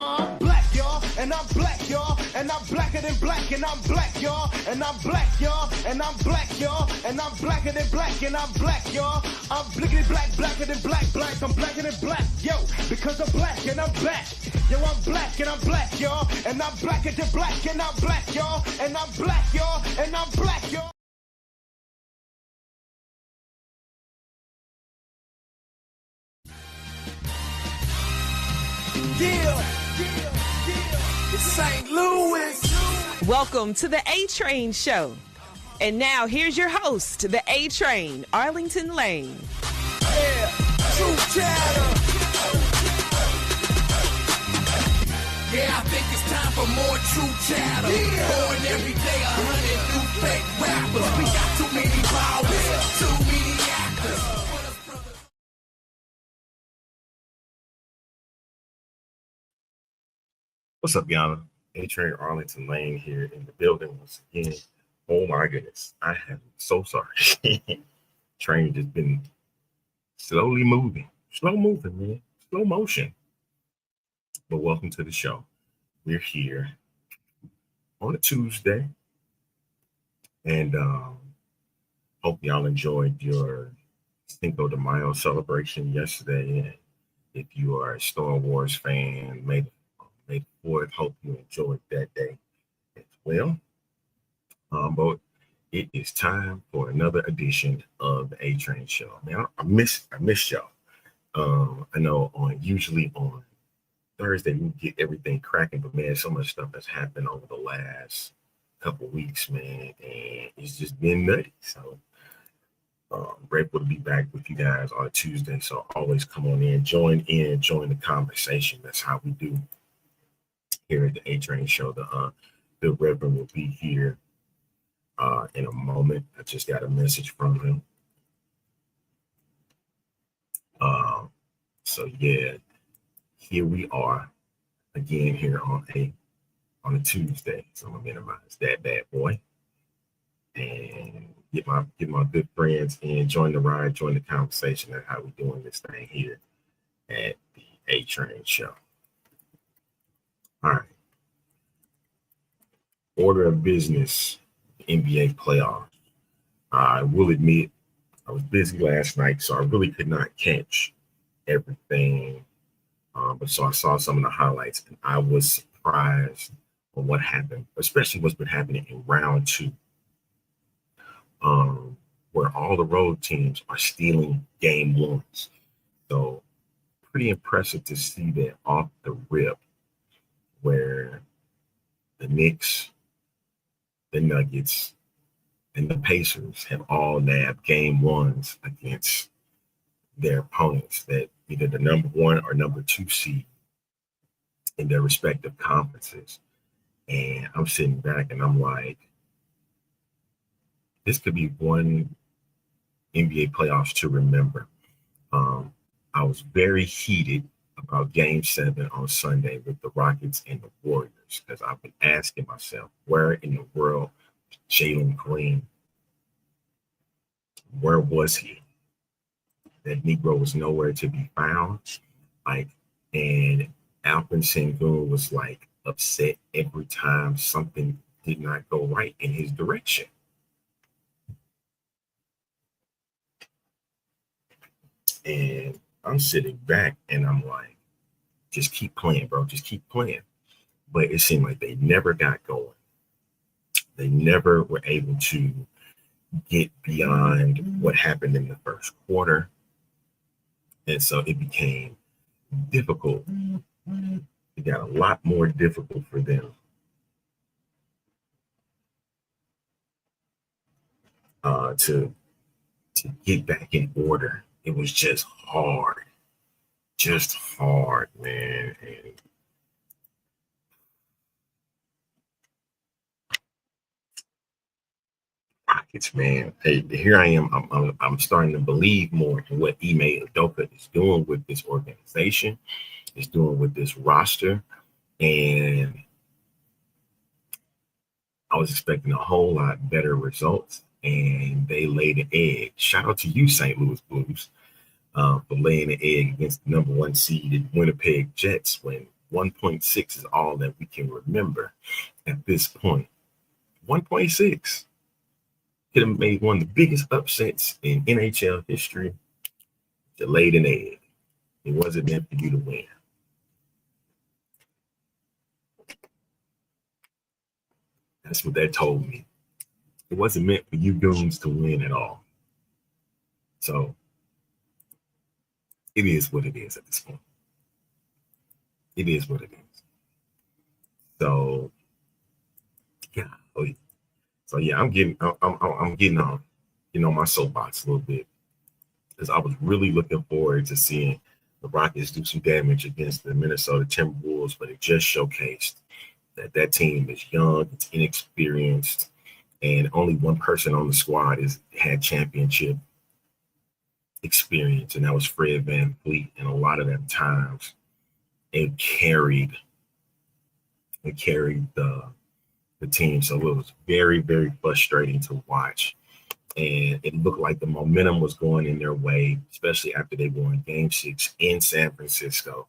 I'm black, y'all, and I'm black, y'all, and I'm blacker than black, and I'm black, y'all, and I'm black, y'all, and I'm black, y'all, and I'm blacker than black, and I'm black, y'all. I'm blickety black, blacker than black, black, I'm blacker than black, yo, because I'm black and I'm back. Yo, I'm black and I'm black, y'all, and I'm blacker than black, and I'm black, y'all, and I'm black, y'all, and I'm black, y'all. Yeah. It's St. Louis. Welcome to the A-Train Show. And now here's your host, the A-Train, Arlington Lane. Yeah, true chatter. Yeah, I think it's time for more true chatter. Born every day 100 new fake rappers. We got too many powers, too many actors. What's up, y'all? A-Train Arlington Lane here in the building once again. Oh my goodness, I am so sorry. Train just been slow moving, man, slow motion. But welcome to the show. We're here on a Tuesday, and hope y'all enjoyed your Cinco de Mayo celebration yesterday. And if you are a Star Wars fan, May the 4th, hope you enjoyed that day as well. But it is time for another edition of the A-Train Show. Man, I miss y'all. I know usually on Thursday we get everything cracking, but man, so much stuff has happened over the last couple weeks, man, and it's just been nutty. So grateful to be back with you guys on a Tuesday. So always come on in, join the conversation. That's how we do here at the A-Train Show. The Reverend will be here in a moment. I just got a message from him. So yeah, here we are again here on a Tuesday. So I'm gonna minimize that bad boy and get my good friends in, join the ride, join the conversation. That's how we doing this thing here at the A-Train Show. All right. Order of business, NBA playoffs. I will admit I was busy last night, so I really could not catch everything. But so I saw some of the highlights, and I was surprised on what happened, especially what's been happening in round 2, where all the road teams are stealing game 1s. So pretty impressive to see that off the rip, where the Knicks, the Nuggets, and the Pacers have all nabbed game 1s against their opponents, that either the number 1 or number 2 seed in their respective conferences. And I'm sitting back and I'm like, this could be one NBA playoffs to remember. I was very heated about Game 7 on Sunday with the Rockets and the Warriors, because I've been asking myself, where in the world was Jalen Green? Where was he? That Negro was nowhere to be found. And Alperen Sengun was upset every time something did not go right in his direction. And I'm sitting back and I'm like, just keep playing, bro. Just keep playing. But it seemed like they never got going. They never were able to get beyond what happened in the first quarter. And so it became difficult. It got a lot more difficult for them to get back in order. It was just hard, man. And Rockets, man. Hey, here I am. I'm starting to believe more in what Ime Udoka is doing with this organization, is doing with this roster, and I was expecting a whole lot better results, and they laid an egg. Shout out to you, St. Louis Blues, for laying an egg against the number 1 seeded Winnipeg Jets when 1.6 is all that we can remember at this point. 1.6 could have made one of the biggest upsets in NHL history. You laid an egg. It wasn't meant for you to win. That's what that told me. It wasn't meant for you goons to win at all. So it is what it is at this point. It is what it is. So yeah. So yeah, I'm getting on my soapbox a little bit, because I was really looking forward to seeing the Rockets do some damage against the Minnesota Timberwolves, but it just showcased that team is young, it's inexperienced, and only one person on the squad had championship experience, and that was Fred VanVleet. And a lot of them times it carried the team. So it was very, very frustrating to watch. And it looked like the momentum was going in their way, especially after they won Game 6 in San Francisco.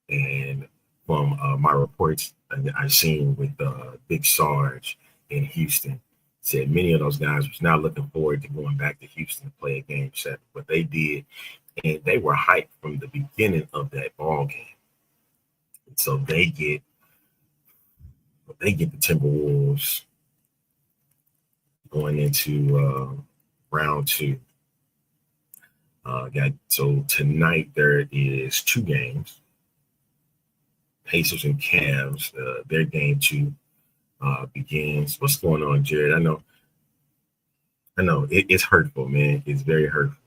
And from my reports that I've seen with Big Sarge in Houston, said many of those guys was not looking forward to going back to Houston to play a Game 7, but they did, and they were hyped from the beginning of that ball game. And so they get the Timberwolves going into round 2. So tonight there is 2 games. Pacers and Cavs, their game 2 begins. What's going on, Jared? I know it's hurtful, man. It's very hurtful.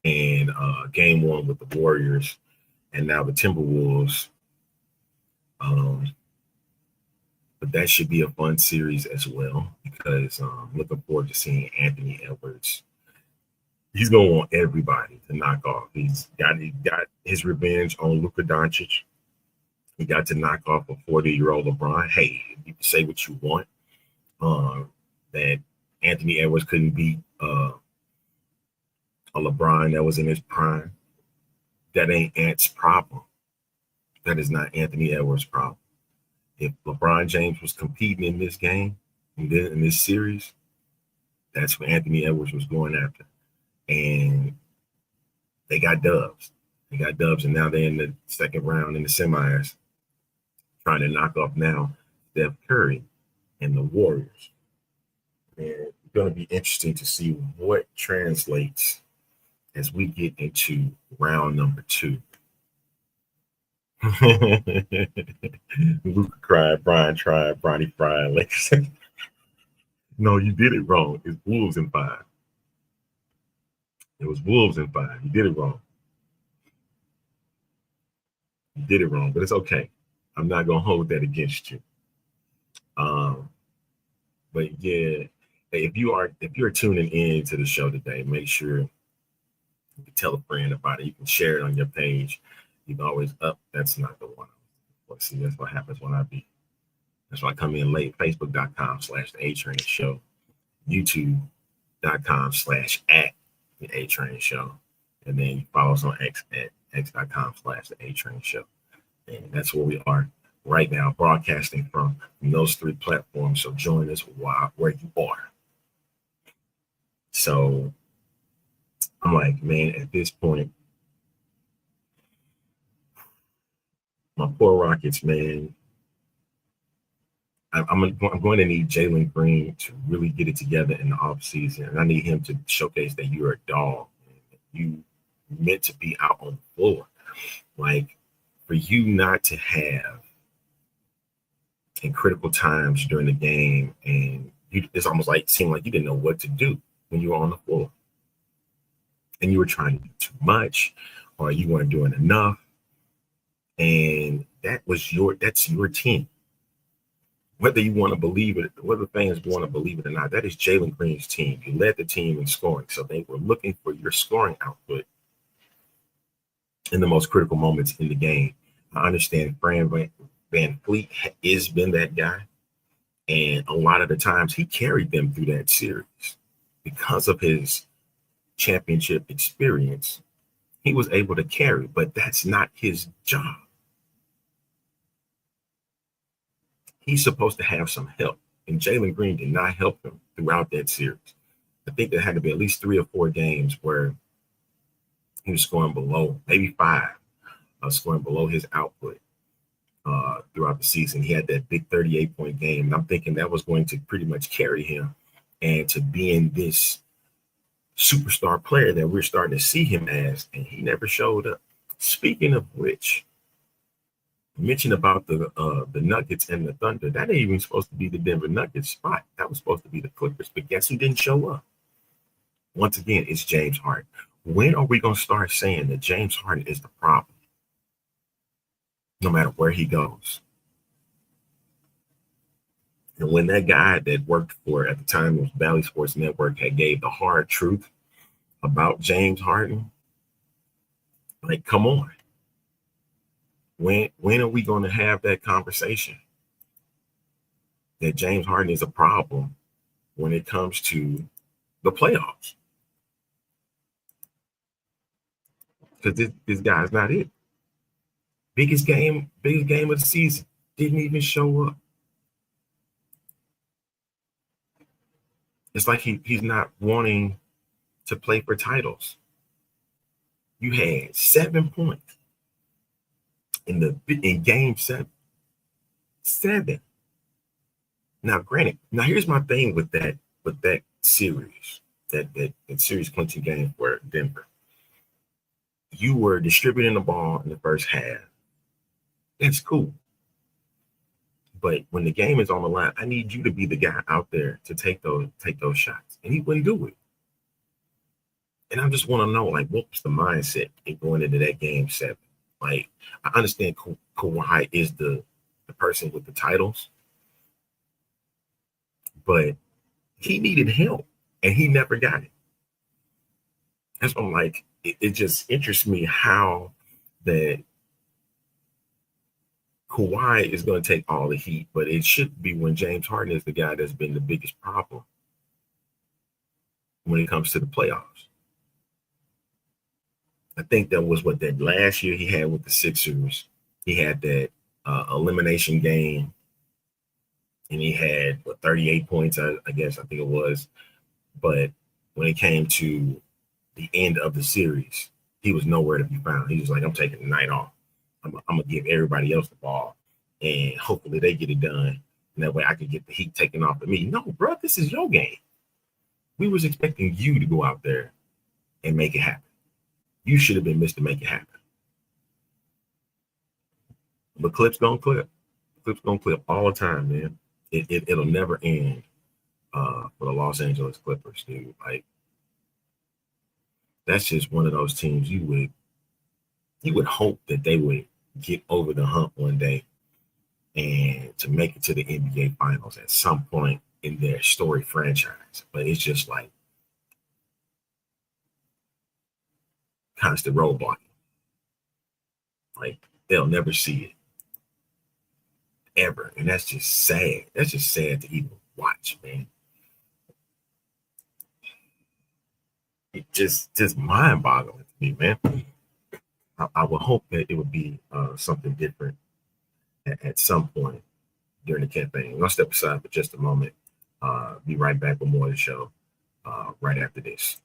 And game 1 with the Warriors, and now the Timberwolves. But that should be a fun series as well, because I'm looking forward to seeing Anthony Edwards. He's going to want everybody to knock off. He got his revenge on Luka Doncic. He got to knock off a 40-year-old LeBron. Hey, you can say what you want, that Anthony Edwards couldn't beat a LeBron that was in his prime. That ain't Ant's problem. That is not Anthony Edwards' problem. If LeBron James was competing in this game, in this series, that's what Anthony Edwards was going after. And they got dubs. And now they're in the second round in the semis, trying to knock off now Steph Curry and the Warriors. And it's going to be interesting to see what translates as we get into round number 2. Luka cried, Brian tried, Bronny fried. No, you did it wrong. It's Wolves in 5. It was Wolves in 5. You did it wrong. You did it wrong, but it's okay. I'm not gonna hold that against you. But yeah, if you're tuning in to the show today, make sure you can tell a friend about it. You can share it on your page. You can always that's not the one. Let's see, that's what happens when that's why I come in late. Facebook.com/The Show, YouTube.com/@The Show, and then you follow us on X at X.com/The Show. And that's where we are right now, broadcasting from those 3 platforms. So join us where you are. So I'm like, man, at this point, my poor Rockets, man. I'm going to need Jalen Green to really get it together in the offseason. And I need him to showcase that you're a dog. You meant to be out on the floor. Like, for you not to have in critical times during the game, and it's almost like seemed like you didn't know what to do when you were on the floor. And you were trying to do too much, or you weren't doing enough. And that's your team. Whether you want to believe it, whether fans want to believe it or not, that is Jalen Green's team. You led the team in scoring. So they were looking for your scoring output in the most critical moments in the game. I understand Fred VanVleet has been that guy. And a lot of the times he carried them through that series because of his championship experience. he was able to carry, but that's not his job. He's supposed to have some help, and Jalen Green did not help him throughout that series. I think there had to be at least 3 or 4 games where he was scoring below, maybe 5, scoring below his output throughout the season. He had that big 38-point game, and I'm thinking that was going to pretty much carry him and to being this superstar player that we're starting to see him as, and he never showed up. Speaking of which, mention about the Nuggets and the Thunder. That ain't even supposed to be the Denver Nuggets spot. That was supposed to be the Clippers. But guess who didn't show up? Once again, it's James Harden. When are we going to start saying that James Harden is the problem? No matter where he goes. And when that guy that worked for, at the time, it was Bally Sports Network, had gave the hard truth about James Harden, like, come on. When are we going to have that conversation that James Harden is a problem when it comes to the playoffs? Because this guy's not it. Biggest game of the season, didn't even show up. It's like he's not wanting to play for titles. You had 7 points in game 7. 7. Now, granted, here's my thing with that series, that series clinching game for Denver. You were distributing the ball in the first half. That's cool. But when the game is on the line, I need you to be the guy out there to take those shots. And he wouldn't do it. And I just want to know, like, what was the mindset in going into that game 7? Like, I understand Kawhi is the person with the titles, but he needed help, and he never got it. That's what I'm like, it just interests me how that Kawhi is going to take all the heat, but it should be when James Harden is the guy that's been the biggest problem when it comes to the playoffs. I think that was what that last year he had with the Sixers. He had that elimination game, and he had 38 points, I think it was. But when it came to the end of the series, he was nowhere to be found. He was like, I'm taking the night off. I'm going to give everybody else the ball, and hopefully they get it done. And that way I can get the heat taken off of me. No, bro, this is your game. We was expecting you to go out there and make it happen. You should have been Mr. Make It Happen. But clips gonna clip. Clips gonna clip all the time, man. It'll never end for the Los Angeles Clippers, dude. Like, that's just one of those teams you would hope that they would get over the hump one day and to make it to the NBA Finals at some point in their story franchise. But it's just like constant roadblocking. Like, they'll never see it ever, and that's just sad. That's just sad to even watch, man. It just mind-boggling to me, man. I would hope that it would be something different at some point during the campaign. I'll step aside for just a moment. Be right back with more of the show right after this.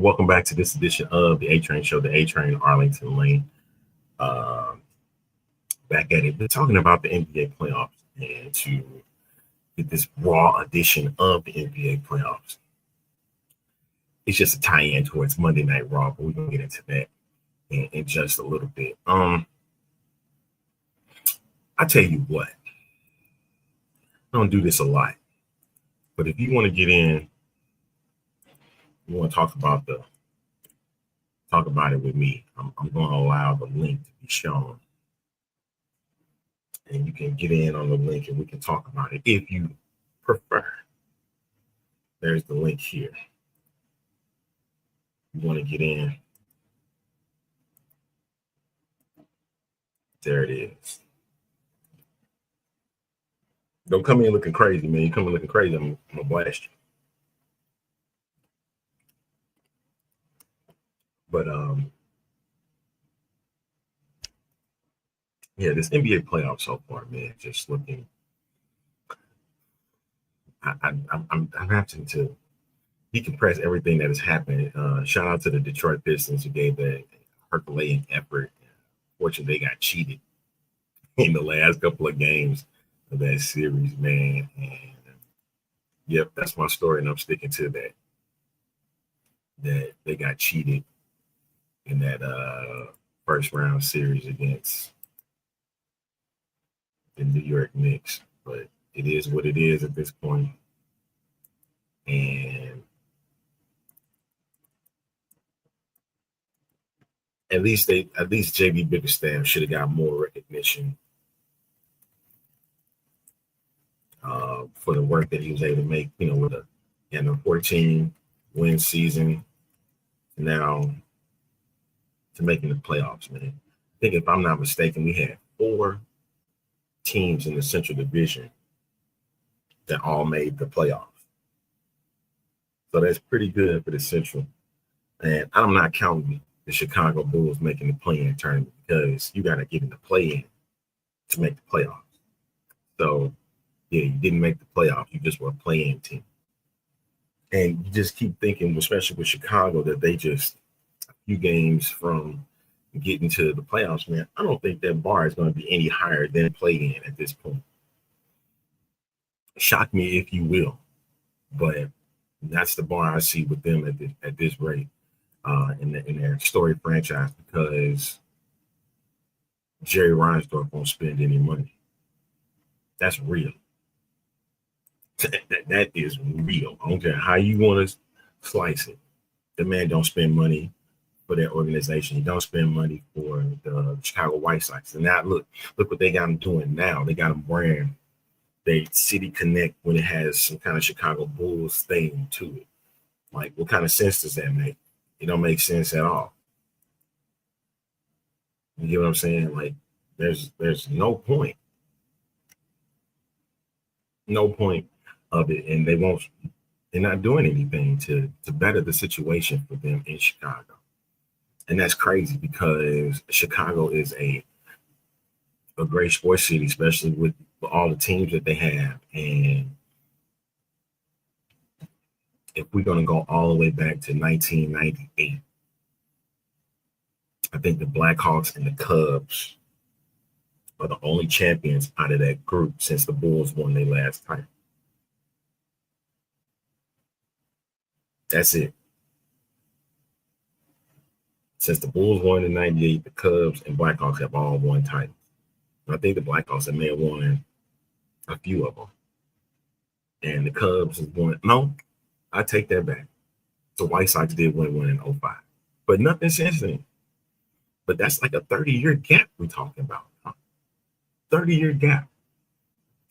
Welcome back to this edition of the A Train Show, the A Train Arlington Lane. Back at it. We're talking about the NBA playoffs and to get this raw edition of the NBA playoffs. It's just a tie-in towards Monday Night Raw, but we're going to get into that in just a little bit. I tell you what, I don't do this a lot, but if you want to get in, you want to talk about it with me, I'm going to allow the link to be shown. And you can get in on the link and we can talk about it if you prefer. There's the link here. You want to get in. There it is. Don't come in looking crazy, man. You come in looking crazy, I'm going to blast you. But, yeah, this NBA playoff so far, man, just looking. I'm having to decompress everything that has happened. Shout out to the Detroit Pistons who gave that Herculean effort. Fortunately, they got cheated in the last couple of games of that series, man. And yep, that's my story, and I'm sticking to that. That they got cheated in that first round series against the New York Knicks, but it is what it is at this point. And at least JB Bickerstaff should have got more recognition for the work that he was able to make, with a 14-win season now to making the playoffs, man. I think if I'm not mistaken, we had 4 teams in the Central Division that all made the playoffs. So that's pretty good for the Central. And I'm not counting the Chicago Bulls making the play-in tournament because you got to get in the play-in to make the playoffs. So, yeah, you didn't make the playoffs. You just were a play-in team. And you just keep thinking, especially with Chicago, that they just a few games from getting to the playoffs, man. I don't think that bar is going to be any higher than play-in at this point. Shock me if you will, but that's the bar I see with them at this rate in their storied franchise, because Jerry Reinsdorf won't spend any money. That's real. That is real. I don't care how you want to slice it. The man don't spend money for their organization. He don't spend money for the Chicago White Sox. And now look what they got him doing now. They got him wearing the City Connect when it has some kind of Chicago Bulls thing to it. Like, what kind of sense does that make? It don't make sense at all. You get what I'm saying? Like, there's no point. No point of it. And they're not doing anything to better the situation for them in Chicago. And that's crazy because Chicago is a great sports city, especially with all the teams that they have. And if we're going to go all the way back to 1998, I think the Blackhawks and the Cubs are the only champions out of that group since the Bulls won their last title. That's it. Since the Bulls won in 98, the Cubs and Blackhawks have all won titles. I think the Blackhawks may have won a few of them. And the Cubs has won. No, I take that back. The White Sox did win one in 05. But nothing since then. But that's like a 30-year gap we're talking about. 30-year gap.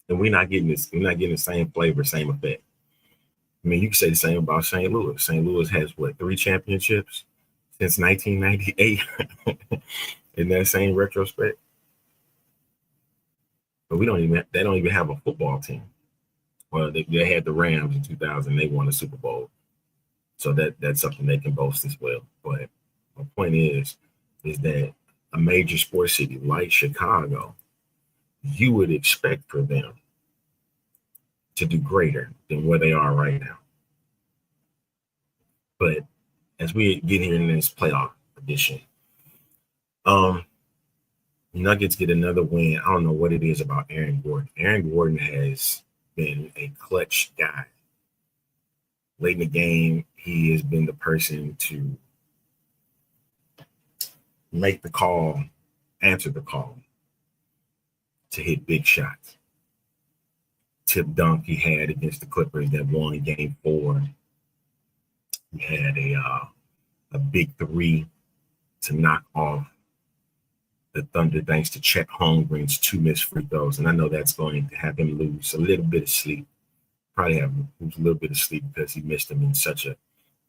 And we're not getting this. We're not getting the same flavor, same effect. I mean, you can say the same about St. Louis. St. Louis has, 3 championships since 1998 in that same retrospect. But they don't even have a football team. Well, they had the Rams in 2000. They won the Super Bowl. So that's something they can boast as well. But my point is that a major sports city like Chicago, you would expect for them to do greater than where they are right now. But as we get here in this playoff edition, Nuggets get another win. I don't know what it is about Aaron Gordon. Aaron Gordon has been a clutch guy. Late in the game, he has been the person to make the call, answer the call, to hit big shots. Tip dunk he had against the Clippers that won Game 4. He had a big three to knock off the Thunder thanks to Chet Holmgren's 2 missed free throws. And I know that's going to have him lose a little bit of sleep. Probably have lose a little bit of sleep because he missed them in such a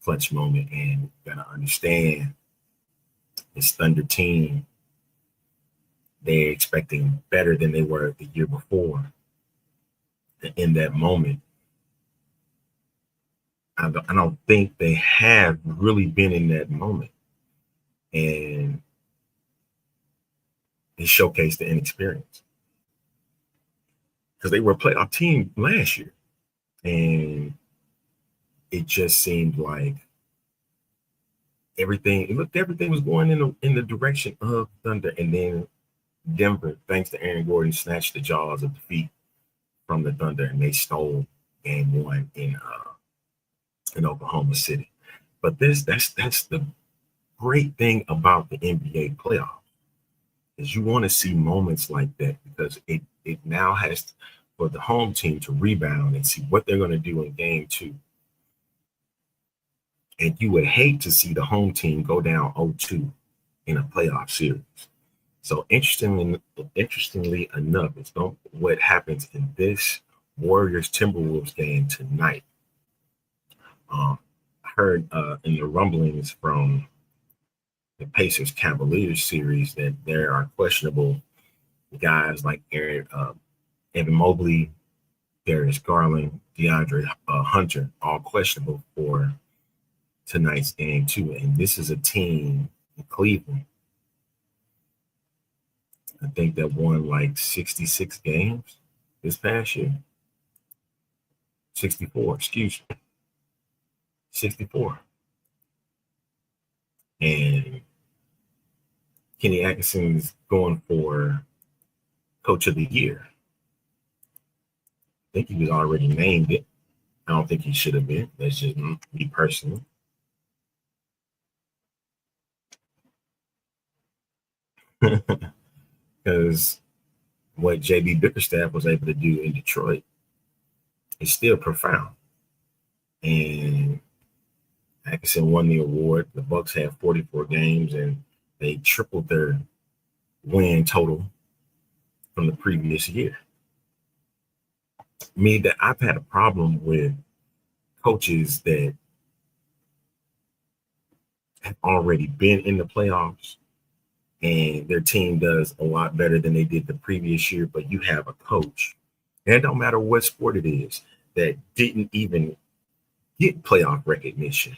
clutch moment. And you got to understand this Thunder team, they're expecting better than they were the year before. And in that moment, I don't think they have really been in that moment. And it showcased the inexperience. Because they were a playoff team last year. And it just seemed like everything was going in the direction of Thunder. And then Denver, thanks to Aaron Gordon, snatched the jaws of defeat from the Thunder, and they stole Game 1 in Oklahoma City. But that's the great thing about the NBA playoffs, is you want to see moments like that, because it now has for the home team to rebound and see what they're going to do in Game 2. And you would hate to see the home team go down 0-2 in a playoff series. So interestingly enough, it's what happens in this Warriors-Timberwolves game tonight. I heard in the rumblings from the Pacers-Cavaliers series that there are questionable guys like Evan Mobley, Darius Garland, DeAndre Hunter, all questionable for tonight's Game 2. And this is a team in Cleveland, I think, that won like 66 games this past year. 64, excuse me. 64. And Kenny Atkinson's going for Coach of the Year. I think he was already named it. I don't think he should have been. That's just me personally. Because what JB Bickerstaff was able to do in Detroit is still profound. And Atkinson won the award. The Bucks had 44 games, and they tripled their win total from the previous year. That I've had a problem with coaches that have already been in the playoffs and their team does a lot better than they did the previous year, but you have a coach, and it don't matter what sport it is, that didn't even get playoff recognition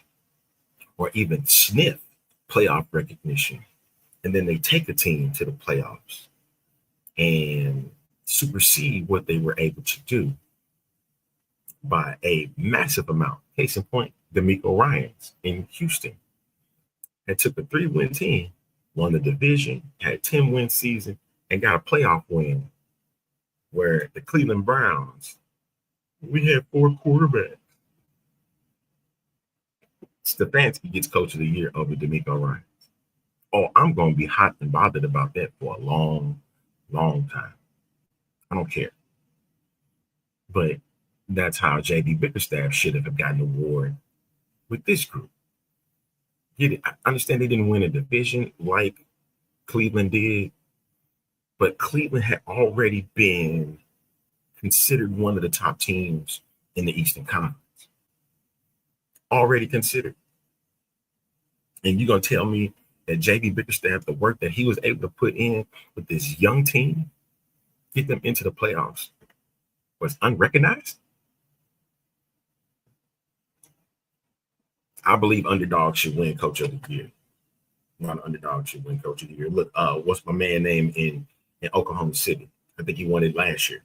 or even sniff playoff recognition. And then they take a team to the playoffs and supersede what they were able to do by a massive amount. Case in point, D'Amico Ryans in Houston had took a 3-win team, won the division, had a 10-win season, and got a playoff win, where the Cleveland Browns, we had 4 quarterbacks. Stefanski gets Coach of the Year over D'Amico Ryans. Oh, I'm going to be hot and bothered about that for a long, long time. I don't care. But that's how JB Bickerstaff should have gotten an award with this group. Get it? I understand they didn't win a division like Cleveland did, but Cleveland had already been considered one of the top teams in the Eastern Conference. Already considered. And you're going to tell me that JB Bickerstaff, the work that he was able to put in with this young team, get them into the playoffs, was unrecognized? I believe underdogs should win Coach of the Year. Not an underdog should win Coach of the Year. Look, what's my man name in Oklahoma City? I think he won it last year.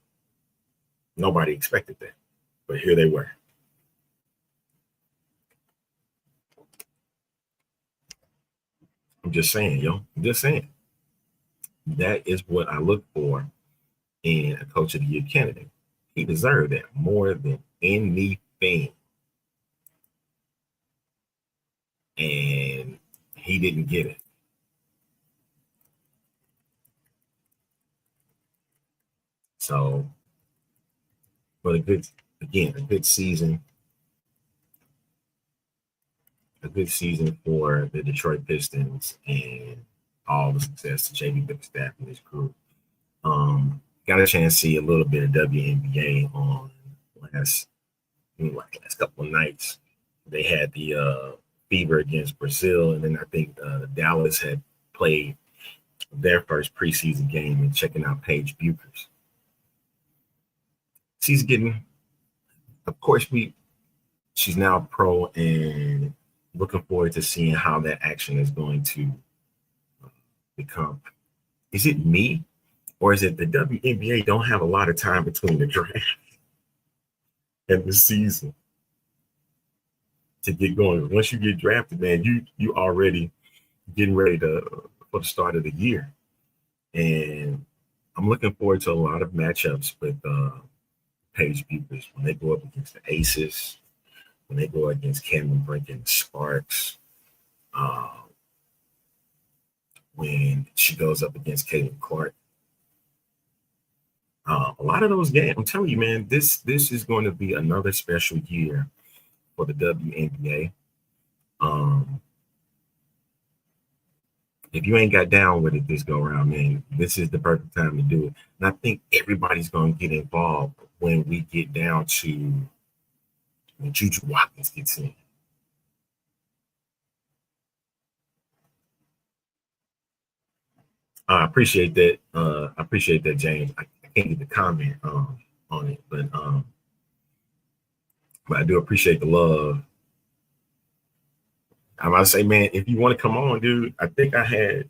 Nobody expected that, but here they were. I'm just saying, yo. I'm just saying. That is what I look for in a Coach of the Year candidate. He deserved that more than anything. And he didn't get it. So, but a good season. A good season for the Detroit Pistons and all the success to JB Bickerstaff and his group. Got a chance to see a little bit of WNBA on last couple of nights. They had the Fever against Brazil, and then I think Dallas had played their first preseason game and checking out Paige Buchers. She's getting, of course, she's now a pro and looking forward to seeing how that action is going to become. Is it me, or is it the WNBA don't have a lot of time between the draft and the season to get going? Once you get drafted, man, you already getting ready for the start of the year. And I'm looking forward to a lot of matchups with Paige Buchers when they go up against the Aces, when they go against Cameron Brink and the Sparks, when she goes up against Caitlin Clark. A lot of those games, I'm telling you, man, this is going to be another special year for the WNBA. If you ain't got down with it this go around, man, this is the perfect time to do it. And I think everybody's going to get involved when we get down to when Juju Watkins gets in. I appreciate that. James. I can't get the comment on it, but I do appreciate the love. I'm about to say, man, if you want to come on, dude, I think I have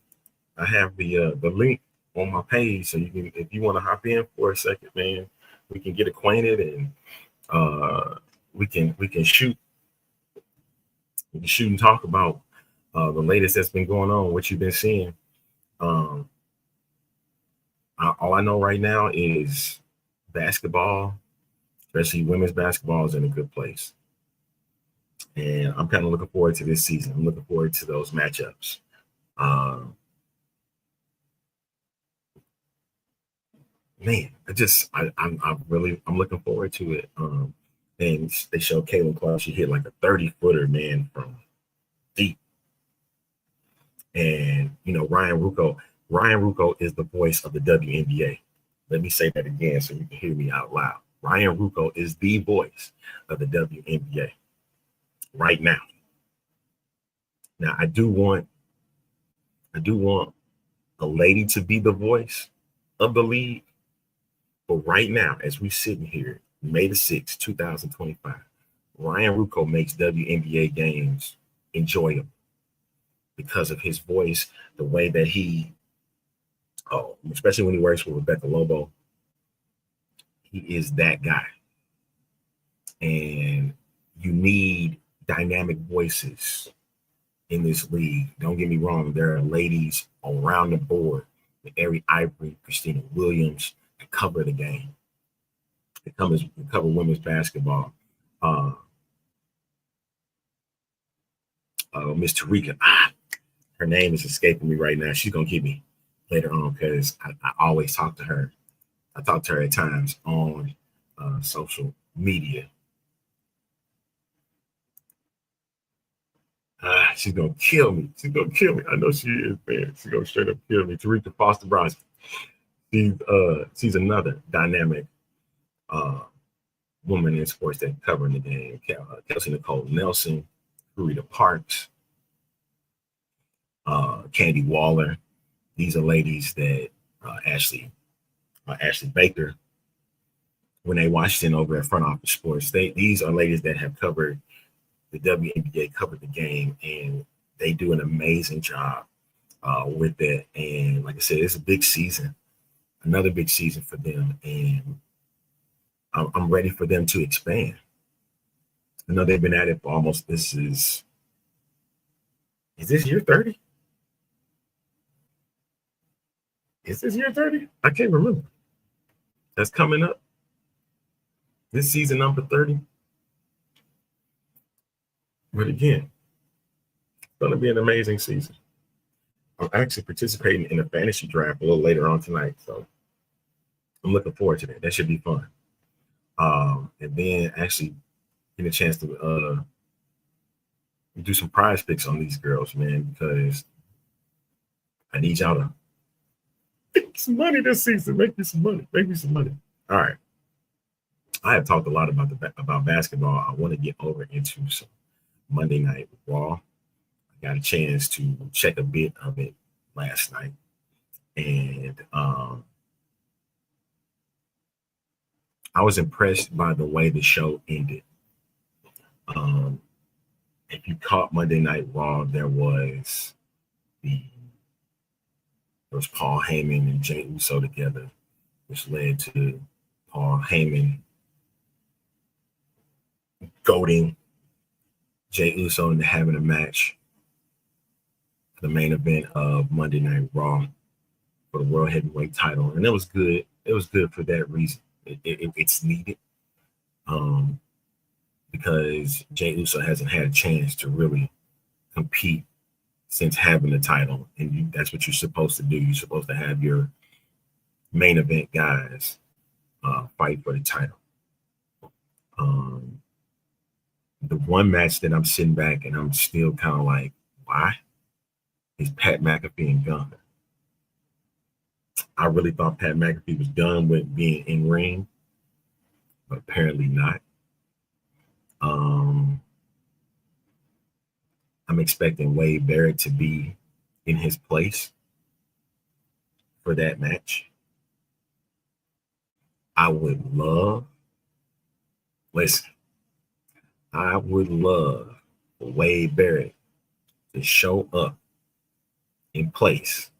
the link on my page, so you can, if you want to hop in for a second, man, we can get acquainted and we can shoot and talk about the latest that's been going on, what you've been seeing. All I know right now is basketball, especially women's basketball, is in a good place. And I'm kind of looking forward to this season. I'm looking forward to those matchups. Man, I'm looking forward to it. And they showed Caitlin Clark. She hit like a 30-footer, man, from deep. And, you know, Ryan Ruocco is the voice of the WNBA. Let me say that again so you can hear me out loud. Ryan Ruocco is the voice of the WNBA right now. Now, I do want a lady to be the voice of the league. But right now, as we're sitting here, May the 6th, 2025, Ryan Ruocco makes WNBA games enjoyable because of his voice, the way that he, especially when he works with Rebecca Lobo, he is that guy. And you need dynamic voices in this league. Don't get me wrong, there are ladies around the board, Ari Ivory, Christina Williams, that cover the game. They cover women's basketball. Miss Tarika, her name is escaping me right now. She's gonna get me later on because I always talk to her. I talk to her at times on social media. She's gonna kill me. She's gonna kill me. I know she is, man. She's gonna straight up kill me. Tarika Foster Brosky. She's another dynamic woman in sports that covering the game. Kelsey Nicole Nelson, Rita Parks, Candy Waller. These are ladies that Ashley Baker, Renee Washington over at Front Office Sports. These are ladies that have covered the WNBA, covered the game, and they do an amazing job with that. And like I said, it's a big season, another big season for them, and I'm ready for them to expand. I know they've been at it for almost, is this year 30? Is this year 30? I can't remember. That's coming up. This season number 30. But again, it's going to be an amazing season. I'm actually participating in a fantasy draft a little later on tonight. So I'm looking forward to that. That should be fun. And then actually get a chance to do some prize picks on these girls, man, because I need y'all to make some money this season. Make me some money. Make me some money. All right. I have talked a lot about basketball. I want to get over into some Monday Night Raw. I got a chance to check a bit of it last night. And I was impressed by the way the show ended. If you caught Monday Night Raw, there was Paul Heyman and Jey Uso together, which led to Paul Heyman goading Jey Uso into having a match for the main event of Monday Night Raw for the World Heavyweight title. And it was good. It was good for that reason. It's needed. Because Jey Uso hasn't had a chance to really compete since having the title. And that's what you're supposed to do. You're supposed to have your main event guys fight for the title. The one match that I'm sitting back and I'm still kind of like, why? Is Pat McAfee and Gunther. I really thought Pat McAfee was done with being in ring, but apparently not. I'm expecting Wade Barrett to be in his place for that match. I would love for Wade Barrett to show up in place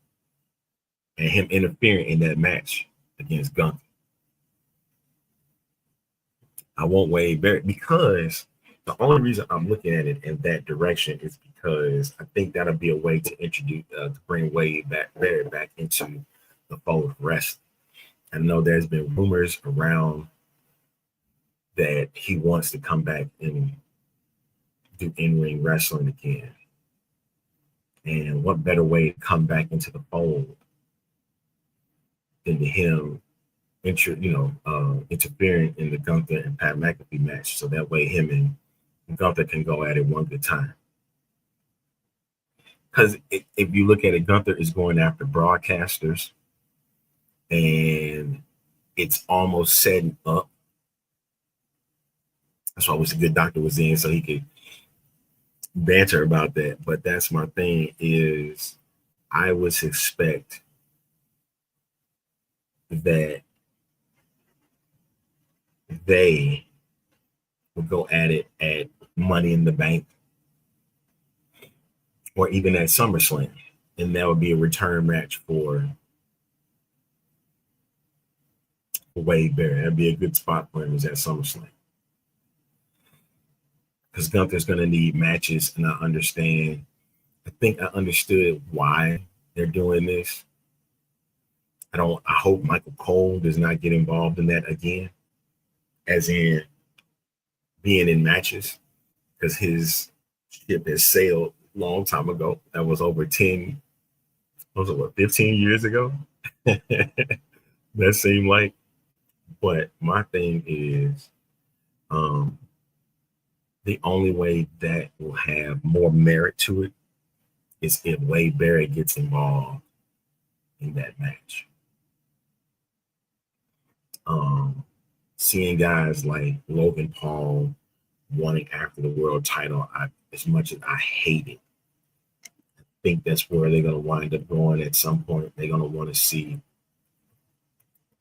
and him interfering in that match against Gunther. I want Wade Barrett because the only reason I'm looking at it in that direction is because I think that'll be a way to introduce, to bring Wade Barrett back into the fold of wrestling. I know there's been rumors around that he wants to come back and do in-ring wrestling again. And what better way to come back into the fold than to him interfering in the Gunther and Pat McAfee match, so that way him and Gunther can go at it one good time. Because if you look at it, Gunther is going after broadcasters, and it's almost setting up. That's why I wish a good doctor was in so he could banter about that. But that's my thing is I would suspect that they will go at it at Money in the Bank or even at SummerSlam. And that would be a return match for Wade Barrett. That'd be a good spot for him is at SummerSlam. Because Gunther's going to need matches, and I think I understood why they're doing this. I hope Michael Cole does not get involved in that again, as in being in matches, because his ship has sailed a long time ago. That was over 15 years ago? That seemed like. But my thing is, the only way that will have more merit to it is if Wade Barrett gets involved in that match. Seeing guys like Logan Paul wanting after the world title, as much as I hate it, I think that's where they're going to wind up going at some point. They're going to want to see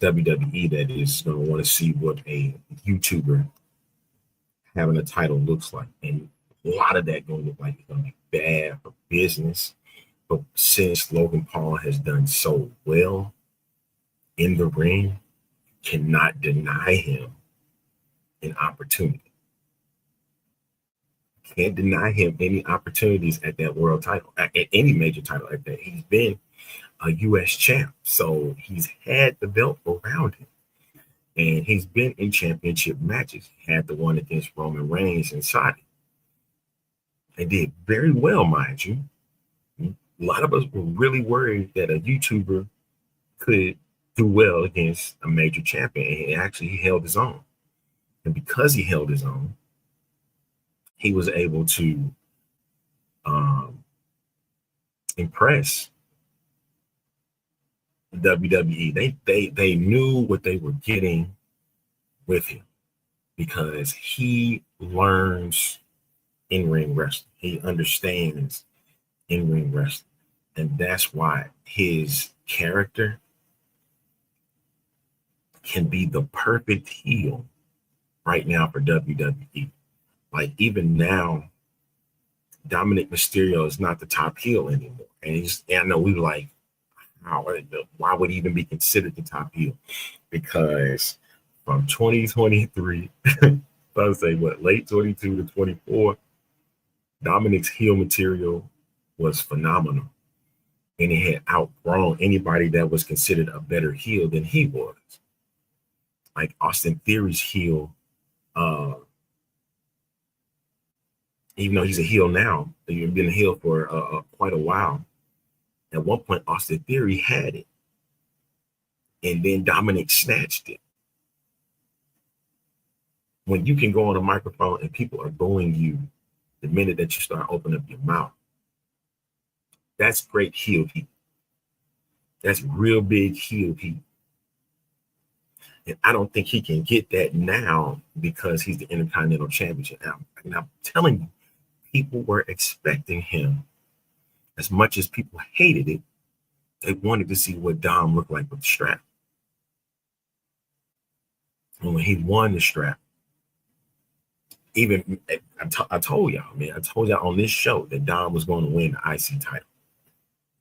WWE, that is, going to want to see what a YouTuber having a title looks like. And a lot of that going to look like it's going to be bad for business. But since Logan Paul has done so well in the ring, cannot deny him an opportunity. Can't deny him any opportunities at that world title, at any major title like that. He's been a U.S. champ. So he's had the belt around him. And he's been in championship matches. He had the one against Roman Reigns in Saudi. And did very well, mind you. A lot of us were really worried that a YouTuber could do well against a major champion. And actually, he held his own. And because he held his own, he was able to impress WWE. They knew what they were getting with him because he learns in-ring wrestling. He understands in-ring wrestling. And that's why his character can be the perfect heel right now for WWE. Like even now, Dominic Mysterio is not the top heel anymore. And I know we were like, why would he even be considered the top heel? Because from 2023, I would say late 22 to 24, Dominic's heel material was phenomenal. And he had outgrown anybody that was considered a better heel than he was. Like Austin Theory's heel, even though he's a heel now, he's been a heel for quite a while. At one point, Austin Theory had it. And then Dominic snatched it. When you can go on a microphone and people are booing you the minute that you start opening up your mouth, that's great heel heat. That's real big heel heat. And I don't think he can get that now because he's the Intercontinental Champion. And I'm telling you, people were expecting him. As much as people hated it, they wanted to see what Dom looked like with the strap. And when he won the strap, even I told y'all, man, I told y'all on this show that Dom was going to win the IC title.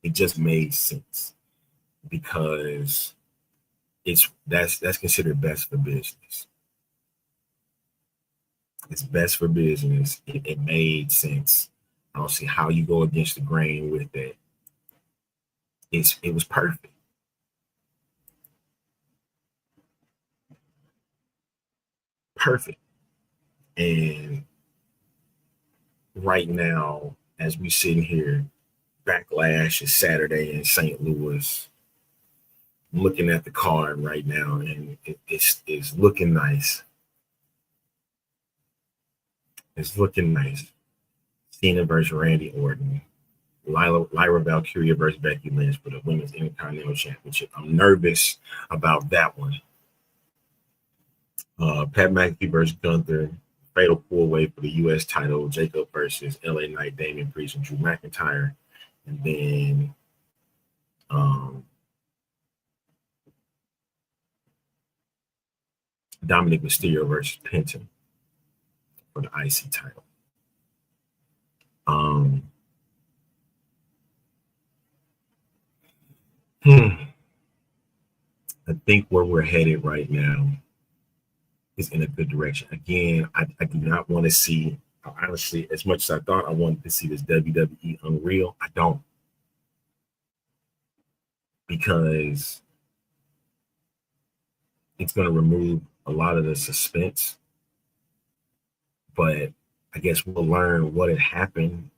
It just made sense because that's considered best for business. It's best for business. It made sense. I don't see how you go against the grain with that. It was perfect. Perfect. And right now, as we sitting here, Backlash is Saturday in St. Louis. I'm looking at the card right now, and it's looking nice. It's looking nice. Cena versus Randy Orton. Lyra Valkyria versus Becky Lynch for the Women's Intercontinental Championship. I'm nervous about that one. Pat McAfee versus Gunther. Fatal 4-way for the U.S. title. Jacob versus LA Knight, Damian Priest, and Drew McIntyre. And then Dominic Mysterio versus Penta for the IC title. I think where we're headed right now is in a good direction. Again, I do not want to see, honestly, as much as I thought I wanted to see this WWE Unreal, I don't. Because it's going to remove a lot of the suspense. But I guess we'll learn what had happened.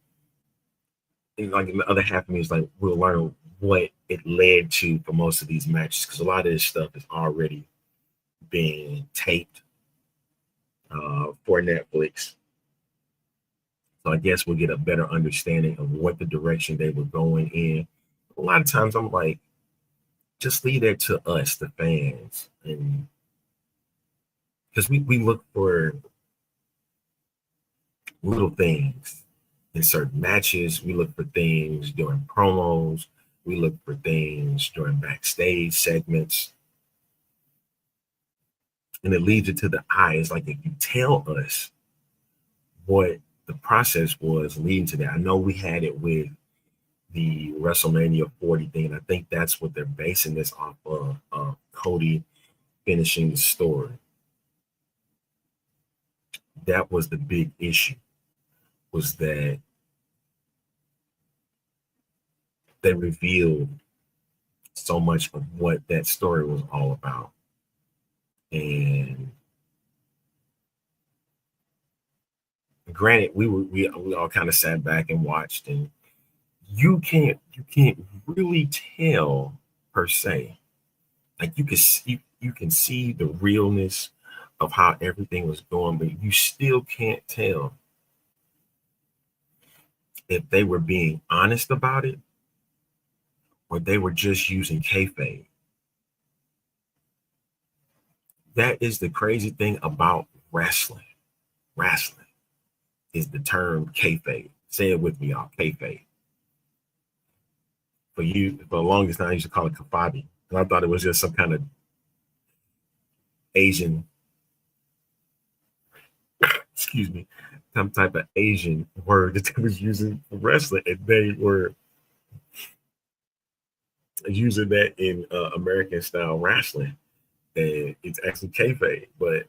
And like the other half of me is like, we'll learn what it led to for most of these matches, because a lot of this stuff is already been taped for Netflix. So I guess we'll get a better understanding of what the direction they were going in. A lot of times I'm like, just leave that to us, the fans. And because we look for little things in certain matches. We look for things during promos. We look for things during backstage segments. And it leads it to the eye. It's like if you tell us what the process was leading to that. I know we had it with the WrestleMania 40 thing. And I think that's what they're basing this off of Cody finishing the story. That was the big issue, was that they revealed so much of what that story was all about. And granted, we all kind of sat back and watched, and you can't really tell per se. Like you can see the realness of how everything was going, but you still can't tell if they were being honest about it or they were just using kayfabe. That is the crazy thing about wrestling. Wrestling is the term kayfabe. Say it with me, y'all. Kayfabe. For the longest time, I used to call it kafabi, and I thought it was just some kind of Asian, excuse me, some type of Asian word that they was using for wrestling, and they were using that in American style wrestling, and it's actually kayfabe. But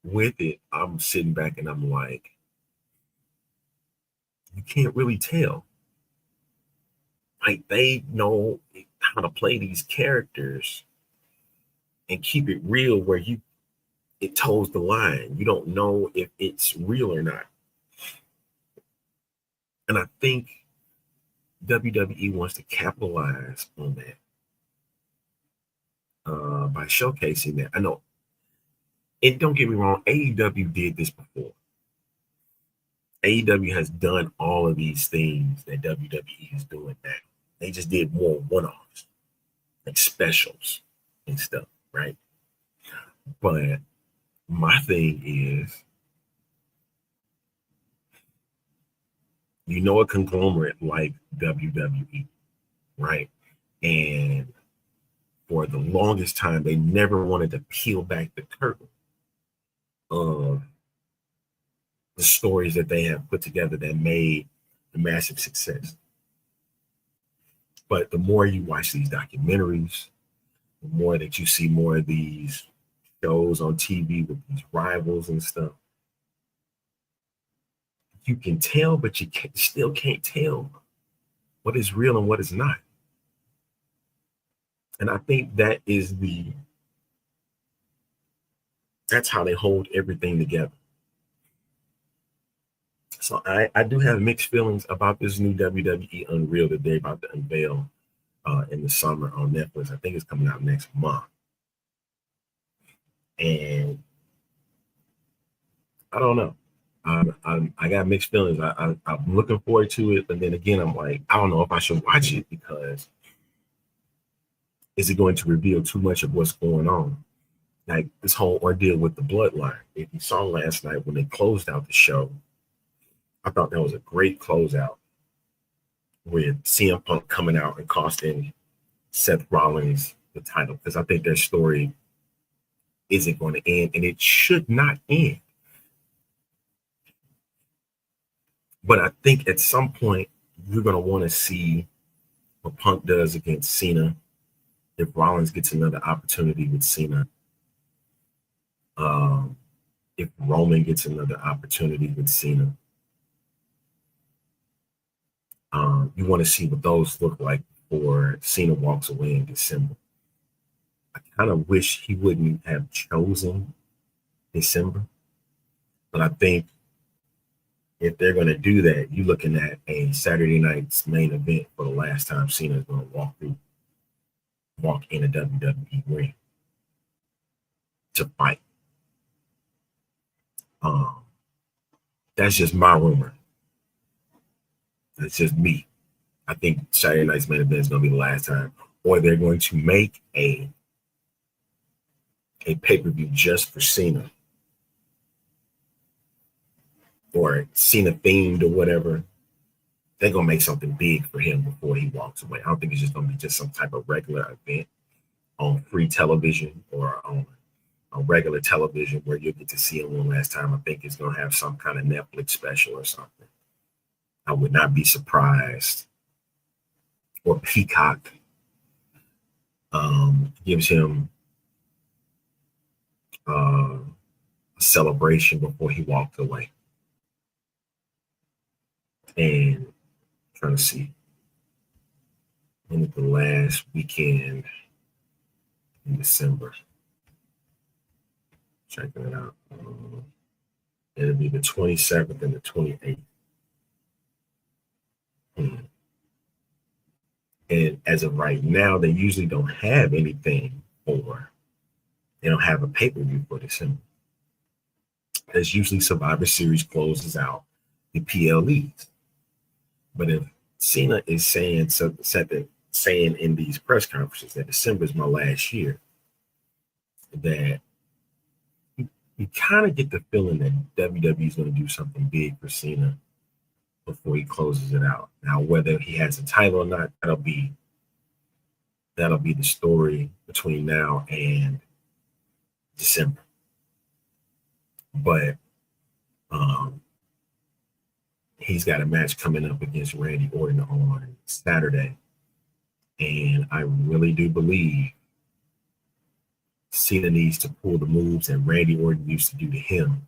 with it, I'm sitting back and I'm like, you can't really tell. Like, they know how to play these characters and keep it real where it toes the line. You don't know if it's real or not. And I think WWE wants to capitalize on that by showcasing that. I know, and don't get me wrong, AEW did this before. AEW has done all of these things that WWE is doing now. They just did more one-offs, like specials and stuff, right? But my thing is, you know, a conglomerate like WWE, right? And for the longest time, they never wanted to peel back the curtain of the stories that they have put together that made a massive success. But the more you watch these documentaries, the more that you see more of these shows on TV with these rivals and stuff, you can tell, but you still can't tell what is real and what is not. And I think that is that's how they hold everything together. So I do have mixed feelings about this new WWE Unreal that they're about to unveil in the summer on Netflix. I think it's coming out next month. And I don't know. I got mixed feelings. I'm looking forward to it, but then again, I'm like, I don't know if I should watch it, because is it going to reveal too much of what's going on? Like this whole ordeal with the bloodline. If you saw last night when they closed out the show, I thought that was a great closeout with CM Punk coming out and costing Seth Rollins the title, because I think their story isn't going to end, and it should not end. But I think at some point you're going to want to see what Punk does against Cena, if Rollins gets another opportunity with Cena, if Roman gets another opportunity with Cena. You want to see what those look like before Cena walks away in December. I kind of wish he wouldn't have chosen December, but I think if they're going to do that, you're looking at a Saturday night's main event for the last time Cena is going to walk in a WWE ring to fight. That's just my rumor. That's just me. I think Saturday night's main event is going to be the last time, or they're going to make a pay-per-view just for Cena, or Cena themed or whatever. They're going to make something big for him before he walks away. I don't think it's just going to be just some type of regular event on free television or on regular television where you'll get to see him one last time. I think it's going to have some kind of Netflix special or something. I would not be surprised. Or Peacock gives him a celebration before he walked away. And I'm trying to see. when is the last weekend in December? Checking it out. It'll be the 27th and the 28th. And as of right now, they usually don't have anything for, they don't have a pay-per-view for December. As usually Survivor Series closes out the PLEs. But if Cena is saying in these press conferences that December is my last year, that you kind of get the feeling that WWE is going to do something big for Cena before he closes it out. Now, whether he has a title or not, that'll be the story between now and December. But he's got a match coming up against Randy Orton on Saturday. And I really do believe Cena needs to pull the moves that Randy Orton used to do to him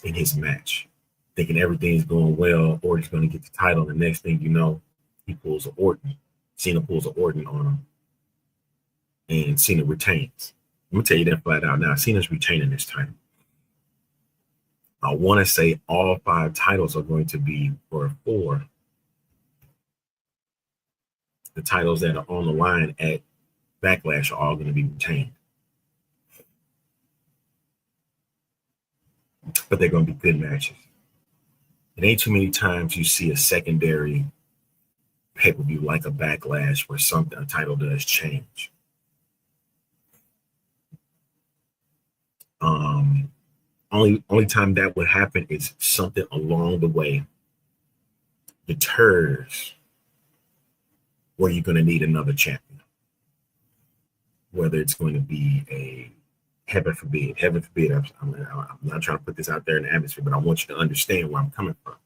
in his match. Thinking everything's going well, Orton's going to get the title. And the next thing you know, he pulls an Orton. Cena pulls an Orton on him. And Cena retains. Let me tell you that flat out now. Cena's retaining this title. I want to say all 5 titles are going to be for the titles that are on the line at Backlash are all going to be retained. But they're going to be good matches. It ain't too many times you see a secondary pay-per-view like a Backlash where a title does change. Only time that would happen is something along the way deters where you're going to need another champion. Whether it's going to be a heaven forbid, I'm not trying to put this out there in the atmosphere, but I want you to understand where I'm coming from.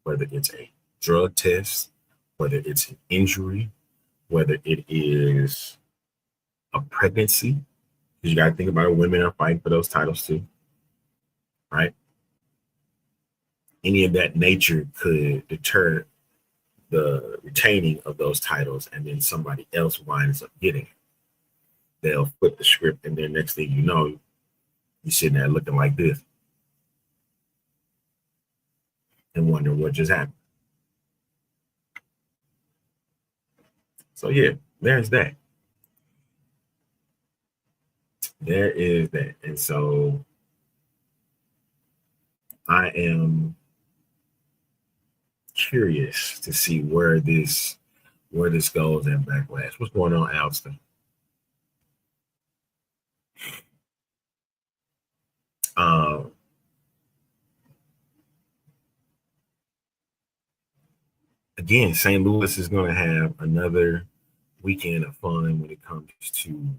Whether it's a drug test, whether it's an injury, whether it is a pregnancy, because you got to think about it, women are fighting for those titles too, right? Any of that nature could deter the retaining of those titles, and then somebody else winds up getting it. They'll flip the script, and then next thing you know, you're sitting there looking like this and wondering what just happened. So yeah, there's that. There is that. And so I am curious to see where this goes at Backlash. What's going on, Alston? Again, St. Louis is going to have another weekend of fun when it comes to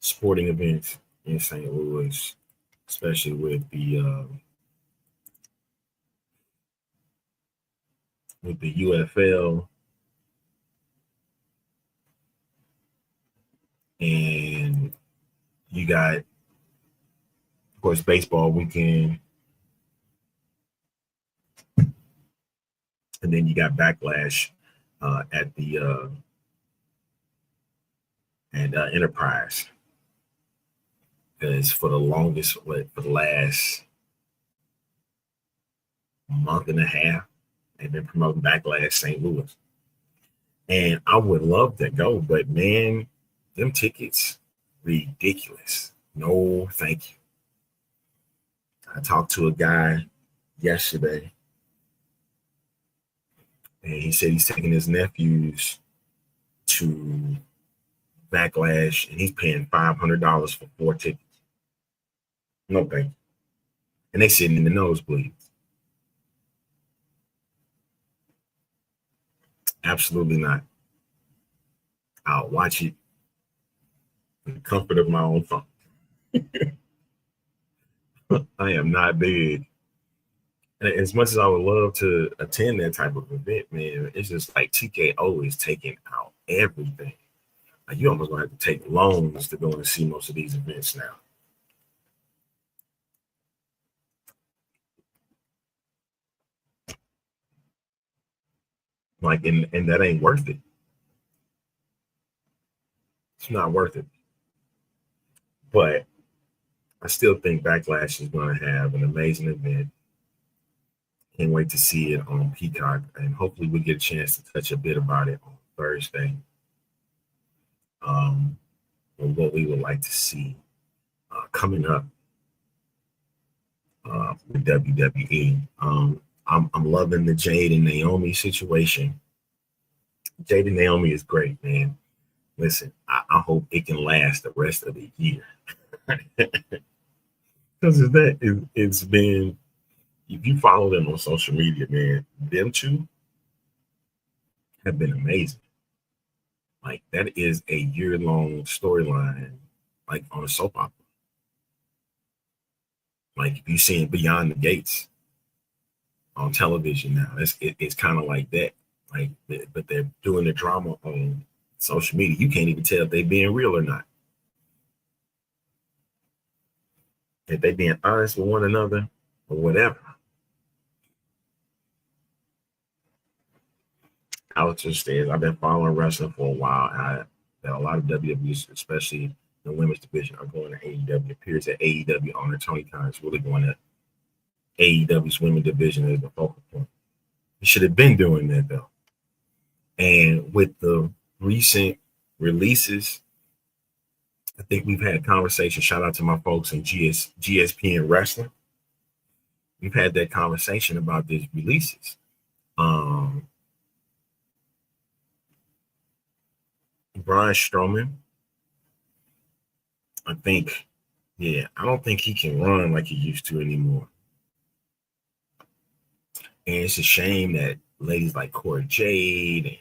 sporting events in St. Louis, especially with the UFL and you got, of course, baseball weekend. And then you got Backlash at the Enterprise. Because for the last month and a half, they've been promoting Backlash St. Louis. And I would love to go, but man, them tickets, ridiculous. No, thank you. I talked to a guy yesterday, and he said he's taking his nephews to Backlash, and he's paying $500 for 4 tickets. No thank you. And they sitting in the nosebleeds. Absolutely not. I'll watch it in the comfort of my own phone. I am not big. And as much as I would love to attend that type of event, man, it's just like TKO is taking out everything. Like you almost gonna have to take loans to go and see most of these events now. Like, and that ain't worth it. It's not worth it. But I still think Backlash is going to have an amazing event. Can't wait to see it on Peacock, and hopefully we get a chance to touch a bit about it on Thursday. And what we would like to see coming up with WWE. I'm loving the Jade and Naomi situation. Jade and Naomi is great, man. Listen, I hope it can last the rest of the year. Because it's been, if you follow them on social media, man, them two have been amazing. Like, that is a year-long storyline, like on a soap opera. Like, if you seen Beyond the Gates on television now, it's kind of like that. Like, but they're doing the drama on social media. You can't even tell if they're being real or not. If they being honest with one another or whatever. Alex says, I've been following wrestling for a while. That a lot of WWE, especially the women's division, are going to AEW. It appears that AEW owner Tony Khan is really going to AEW's women's division as the focal point. He should have been doing that, though. And with the recent releases, I think we've had conversation. Shout out to my folks in GSPN Wrestling. We've had that conversation about these releases. Braun Strowman, I don't think he can run like he used to anymore. And it's a shame that ladies like Cora Jade and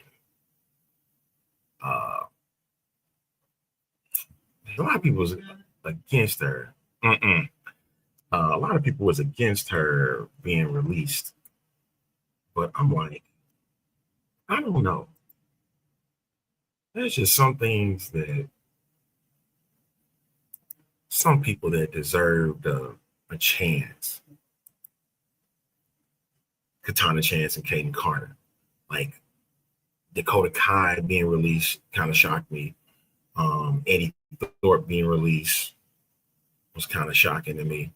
a lot of people was against her. A lot of people was against her being released. But I'm like, I don't know. There's just some things that some people that deserved a chance. Katana Chance and Kaden Carter. Like, Dakota Kai being released kind of shocked me. Eddie Thorpe being released was kind of shocking to me.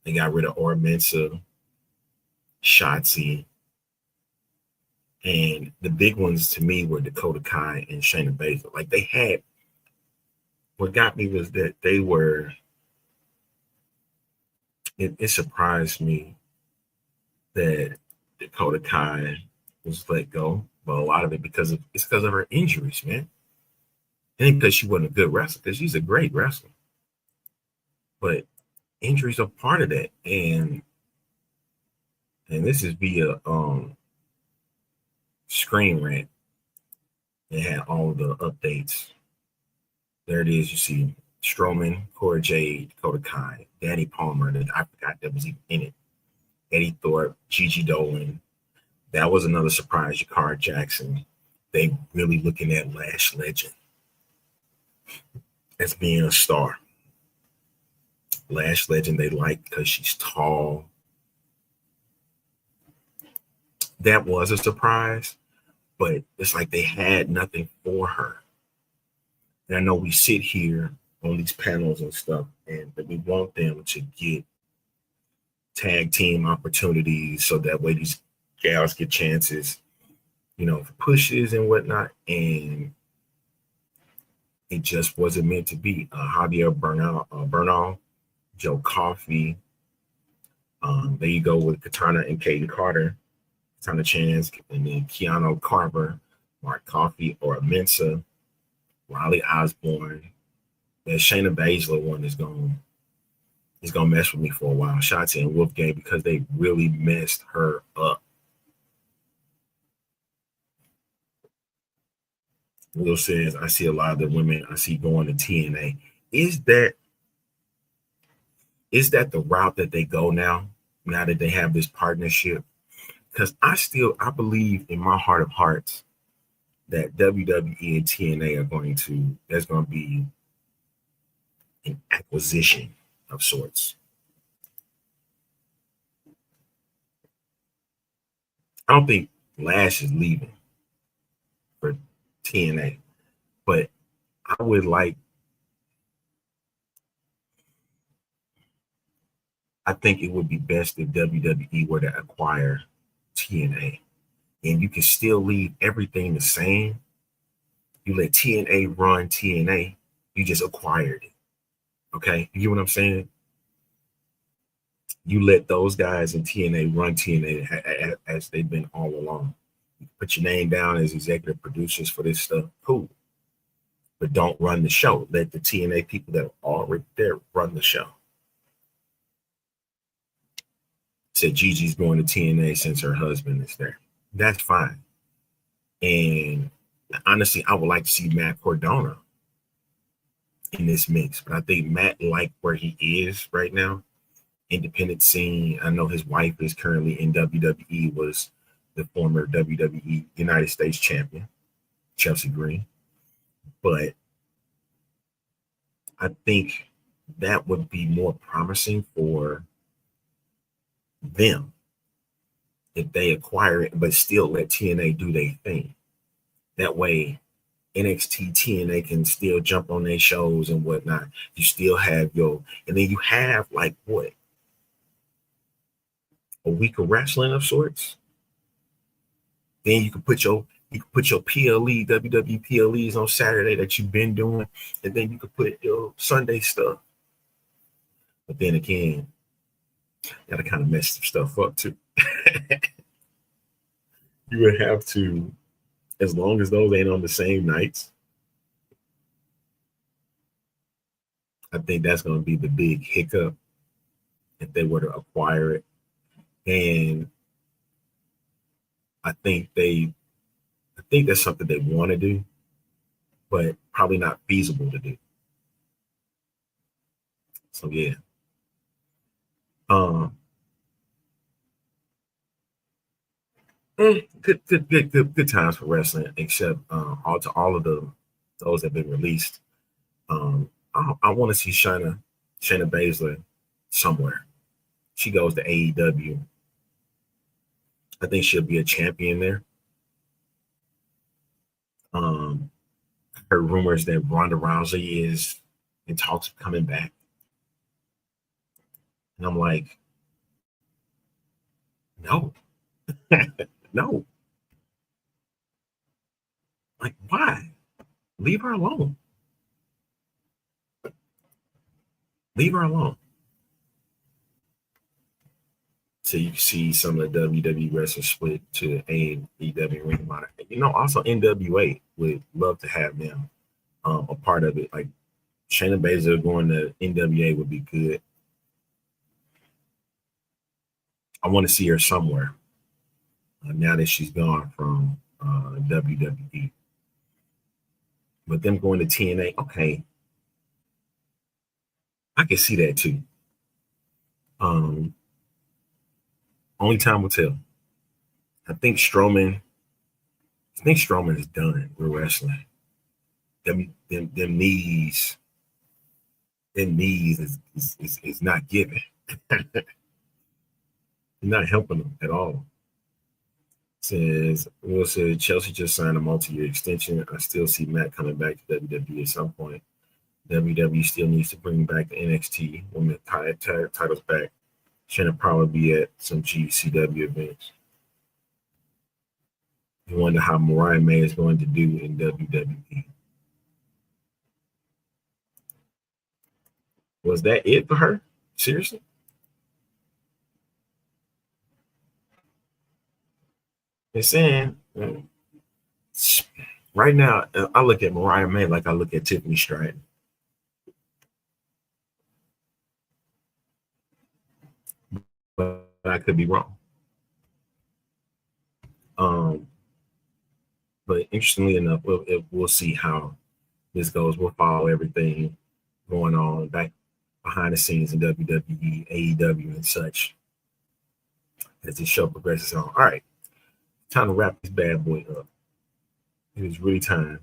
They got rid of Ora Mensah, Shotzi, and the big ones to me were Dakota Kai and Shayna Baszler. Like, they had, what got me was that they were, it surprised me that Dakota Kai was let go, but a lot of it because of her injuries, man. And because she wasn't a good wrestler, because she's a great wrestler. But injuries are part of that. And this is via Screen Rant. They had all the updates. There it is. You see Strowman, Cora Jade, Dakota Kai, Danny Palmer, that I forgot that was even in it. Eddie Thorpe, Gigi Dolan. That was another surprise. Jakara Jackson. They really looking at Lash Legend as being a star. Lash Legend they like because she's tall. That was a surprise, but it's like they had nothing for her. And I know we sit here on these panels and stuff, but we want them to get tag team opportunities so that way these gals get chances, for pushes and whatnot. And it just wasn't meant to be. Javier Bernal, Joe Coffey. There you go with Katana and Kaden Carter, Katana Chance, and then Keanu Carver, Mark Coffey, or Mensa, Riley Osborne. That Shayna Baszler one is going to mess with me for a while. Shotzi and Wolfgang, because they really messed her up. Will says, I see a lot of the women I see going to TNA. Is that the route that they go now that they have this partnership? Because I believe in my heart of hearts that WWE and TNA there's going to be an acquisition of sorts. I don't think Lash is leaving for TNA, but I would like. I think it would be best if WWE were to acquire TNA, and you can still leave everything the same. You let TNA run TNA. You just acquired it. Okay, you get what I'm saying? You let those guys in TNA run TNA as they've been all along. You put your name down as executive producers for this stuff. Cool. But don't run the show. Let the TNA people that are already there run the show. Said Gigi's going to TNA since her husband is there. That's fine. And honestly, I would like to see Matt Cardona in this mix, but I think Matt liked where he is right now. Independent scene. I know his wife is currently in WWE, was the former WWE United States champion, Chelsea Green. But I think that would be more promising for them if they acquire it, but still let TNA do their thing. That way, NXT TNA can still jump on their shows and whatnot. You still have and then you have like what? A week of wrestling of sorts. Then you can put your PLE, WWE PLEs on Saturday that you've been doing, and then you can put your Sunday stuff. But then again, gotta kind of mess some stuff up too. You would have to, as long as those ain't on the same nights, I think that's going to be the big hiccup if they were to acquire it. And I think that's something they want to do, but probably not feasible to do. So yeah. Good times for wrestling, except all of those that have been released. I want to see Shayna Baszler somewhere. She goes to AEW. I think she'll be a champion there. Heard rumors that Ronda Rousey is in talks of coming back. And I'm like, no. No. Like, why? Leave her alone. Leave her alone. So you can see some of the WWE wrestlers split to AEW Ring of Honor. Also NWA would love to have them a part of it. Like Shayna Baszler going to NWA would be good. I want to see her somewhere now that she's gone from WWE. But them going to TNA, okay, I can see that too. Only time will tell. I think Strowman is done with wrestling. Them knees is not giving. Not helping them at all. Will said Chelsea just signed a multi-year extension. I still see Matt coming back to WWE at some point. WWE still needs to bring back the NXT women titles back. Shouldn't probably be at some GCW events. You wonder how Mariah May is going to do in WWE. Was that it for her? Seriously? They're saying right now, I look at Mariah May like I look at Tiffany Stratton. But I could be wrong. But interestingly enough, we'll see how this goes. We'll follow everything going on back behind the scenes in WWE, AEW, and such as the show progresses on. All right, time to wrap this bad boy up. It is really time.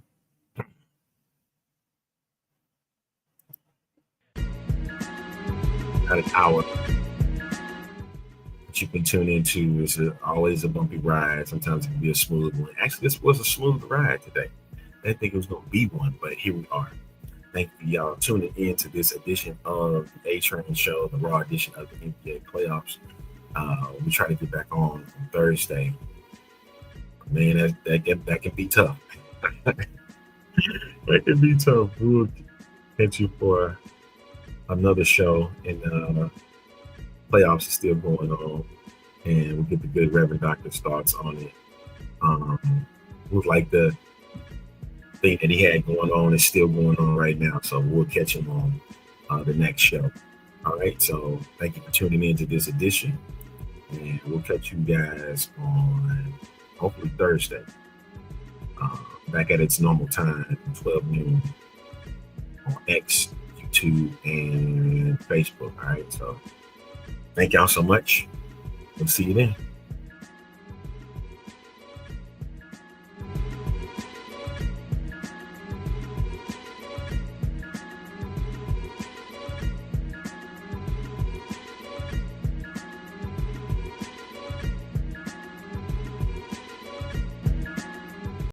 About an hour. that you can tune into. It's always a bumpy ride. Sometimes it can be a smooth one. Actually, this was a smooth ride today. I didn't think it was going to be one, but here we are. Thank you, y'all, tuning in to this edition of the A-Train Show, the Raw edition of the NBA playoffs. We try to get back on Thursday. Man, that can be tough. That can be tough. We'll catch you for another show, and playoffs is still going on, and we'll get the good Reverend Doctor's thoughts on it. Look like the thing that he had going on is still going on right now, so we'll catch him on the next show. All right, so thank you for tuning in to this edition, and we'll catch you guys on hopefully Thursday, back at its normal time, 12 noon on X, YouTube, and Facebook. All right, so thank y'all so much. We'll see you then.